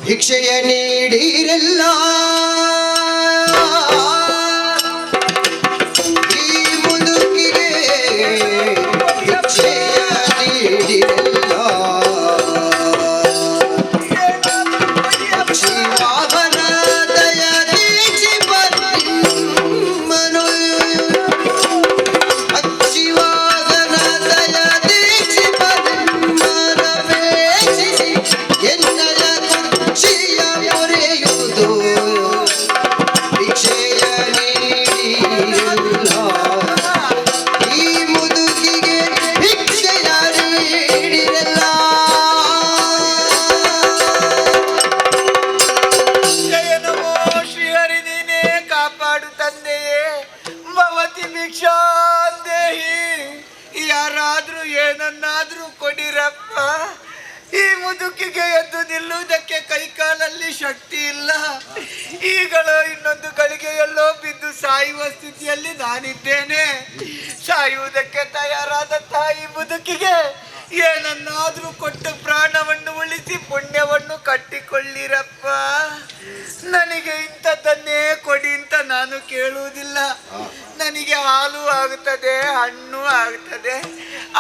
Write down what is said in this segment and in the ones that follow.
ಭಿಕ್ಷೆಯ ನೀಡಿರಲ್ಲ ಯಾರಾದ್ರೂ ಏನನ್ನಾದ್ರೂ ಕೊಡಿರಪ್ಪ. ಈ ಮುದುಕಿಗೆ ಎದ್ದು ನಿಲ್ಲುವುದಕ್ಕೆ ಕೈಕಾಲಲ್ಲಿ ಶಕ್ತಿ ಇಲ್ಲ. ಈಗಲೂ ಇನ್ನೊಂದು ಗಳಿಗೆಯಲ್ಲೋ ಬಿದ್ದು ಸಾಯುವ ಸ್ಥಿತಿಯಲ್ಲಿ ನಾನಿದ್ದೇನೆ. ಸಾಯುವುದಕ್ಕೆ ತಯಾರಾದ ತಾಯಿ ಮುದುಕಿಗೆ ಏನನ್ನಾದ್ರೂ ಕೊಟ್ಟು ಪ್ರಾಣವನ್ನು ಉಳಿಸಿ ಪುಣ್ಯವನ್ನು ಕಟ್ಟಿಕೊಳ್ಳಿರಪ್ಪ. ನನಗೆ ಇಂಥದ್ದನ್ನೇ ಕೊಡಿ ಅಂತ ನಾನು ಕೇಳುವುದಿಲ್ಲ. ನನಗೆ ಹಾಲು ಆಗುತ್ತದೆ, ಹಣ್ಣು ಆಗುತ್ತದೆ,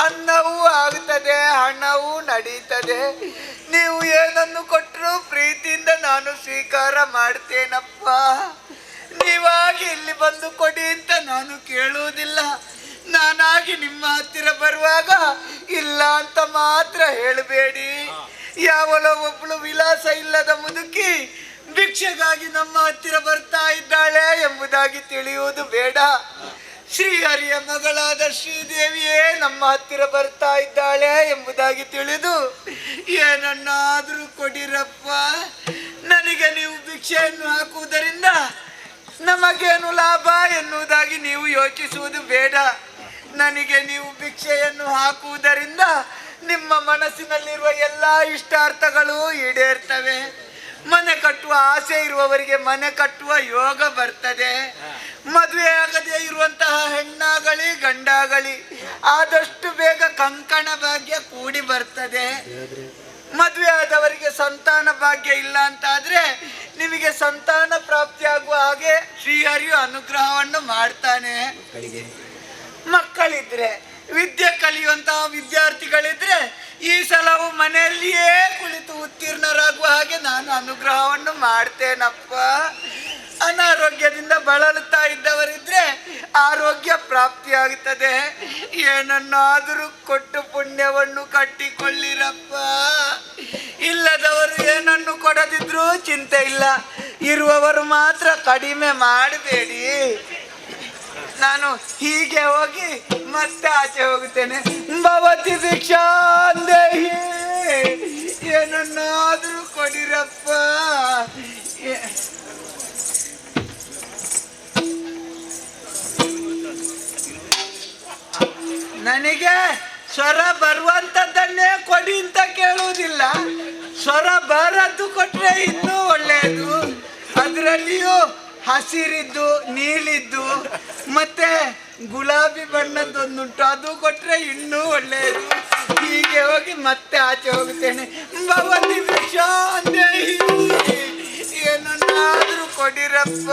ಅನ್ನವೂ ಆಗುತ್ತದೆ, ಹಣವೂ ನಡೀತದೆ. ನೀವು ಏನನ್ನು ಕೊಟ್ಟರು ಪ್ರೀತಿಯಿಂದ ನಾನು ಸ್ವೀಕಾರ ಮಾಡ್ತೇನಪ್ಪ. ನೀವಾಗಿ ಇಲ್ಲಿ ಬಂದು ಕೊಡಿ ಅಂತ ನಾನು ಕೇಳುವುದಿಲ್ಲ. ನಾನಾಗಿ ನಿಮ್ಮ ಹತ್ತಿರ ಬರುವಾಗ ಇಲ್ಲ ಅಂತ ಮಾತ್ರ ಹೇಳಬೇಡಿ. ಯಾವಲೋ ಒಬ್ಬಳು ವಿಲಾಸ ಇಲ್ಲದ ಮುದುಕಿ ಭಿಕ್ಷೆಗಾಗಿ ನಮ್ಮ ಹತ್ತಿರ ಬರ್ತಾ ಇದ್ದಾಳೆ ಎಂಬುದಾಗಿ ತಿಳಿಯುವುದು ಬೇಡ. ಶ್ರೀಹರಿಯ ಮಗಳಾದ ಶ್ರೀದೇವಿಯೇ ನಮ್ಮ ಹತ್ತಿರ ಬರ್ತಾ ಇದ್ದಾಳೆ ಎಂಬುದಾಗಿ ತಿಳಿದು ಏನನ್ನಾದ್ರೂ ಕೊಡಿರಪ್ಪ. ನನಗೆ ನೀವು ಭಿಕ್ಷೆಯನ್ನು ಹಾಕುವುದರಿಂದ ನಮಗೇನು ಲಾಭ ಎನ್ನುವುದಾಗಿ ನೀವು ಯೋಚಿಸುವುದು ಬೇಡ. ನನಗೆ ನೀವು ಭಿಕ್ಷೆಯನ್ನು ಹಾಕುವುದರಿಂದ ನಿಮ್ಮ ಮನಸ್ಸಿನಲ್ಲಿರುವ ಎಲ್ಲ ಇಷ್ಟಾರ್ಥಗಳು ಈಡೇರ್ತವೆ. ಮನೆ ಕಟ್ಟುವ ಆಸೆ ಇರುವವರಿಗೆ ಮನೆ ಕಟ್ಟುವ ಯೋಗ ಬರ್ತದೆ. ಮದುವೆ ಆಗದೆ ಇರುವಂತಹ ಹೆಣ್ಣಾಗಲಿ ಗಂಡಾಗಲಿ ಆದಷ್ಟು ಬೇಗ ಕಂಕಣ ಭಾಗ್ಯ ಕೂಡಿ ಬರ್ತದೆ. ಮದುವೆ ಆದವರಿಗೆ ಸಂತಾನ ಭಾಗ್ಯ ಇಲ್ಲ ಅಂತಾದ್ರೆ ನಿಮಗೆ ಸಂತಾನ ಪ್ರಾಪ್ತಿಯಾಗುವ ಹಾಗೆ ಶ್ರೀಹರಿಯು ಅನುಗ್ರಹವನ್ನು ಮಾಡ್ತಾನೆ. ಮಕ್ಕಳಿದ್ರೆ ವಿದ್ಯೆ ಕಲಿಯುವಂತಹ ವಿದ್ಯಾರ್ಥಿಗಳಿದ್ರೆ ಈ ಸಲವು ಮನೆಯಲ್ಲಿಯೇ ಕುಳಿತು ಉತ್ತೀರ್ಣರಾಗುವ ಹಾಗೆ ನಾನು ಅನುಗ್ರಹವನ್ನು ಮಾಡ್ತೇನಪ್ಪ. ಅನಾರೋಗ್ಯದಿಂದ ಬಳಲುತ್ತಾ ಇದ್ದವರಿದ್ರೆ ಆರೋಗ್ಯ ಪ್ರಾಪ್ತಿಯಾಗುತ್ತದೆ. ಏನನ್ನಾದರೂ ಕೊಟ್ಟು ಪುಣ್ಯವನ್ನು ಕಟ್ಟಿಕೊಳ್ಳಿರಪ್ಪ. ಇಲ್ಲದವರು ಏನನ್ನು ಕೊಡದಿದ್ರೂ ಚಿಂತೆ ಇಲ್ಲ, ಇರುವವರು ಮಾತ್ರ ಕಡಿಮೆ ಮಾಡಬೇಡಿ. ನಾನು ಹೀಗೆ ಹೋಗಿ ಮತ್ತೆ ಆಚೆ ಹೋಗುತ್ತೇನೆ. ಭವತಿ ಭಿಕ್ಷಾಂದೇಹಿ, ಏನನ್ನಾದರೂ ಕೊಡಿರಪ್ಪ. ನನಗೆ ಸ್ವರ ಬರುವಂಥದ್ದನ್ನೇ ಕೊಡಿ ಅಂತ ಕೇಳುವುದಿಲ್ಲ. ಸ್ವರ ಬರದ್ದು ಕೊಟ್ರೆ ಇನ್ನೂ ಒಳ್ಳೆಯದು. ಅದರಲ್ಲಿಯೂ ಹಸಿರಿದ್ದು, ನೀಲಿದ್ದು, ಮತ್ತೆ ಗುಲಾಬಿ ಬಣ್ಣದ್ದೊಂದುಂಟು, ಅದು ಕೊಟ್ರೆ ಇನ್ನೂ ಒಳ್ಳೆಯದು. ಹೀಗೆ ಹೋಗಿ ಮತ್ತೆ ಆಚೆ ಹೋಗುತ್ತೇನೆ. ಭವತಿ ಭಿಕ್ಷಾಂದೇಹಿ, ಏನನ್ನಾದರೂ ಕೊಡಿರಪ್ಪ.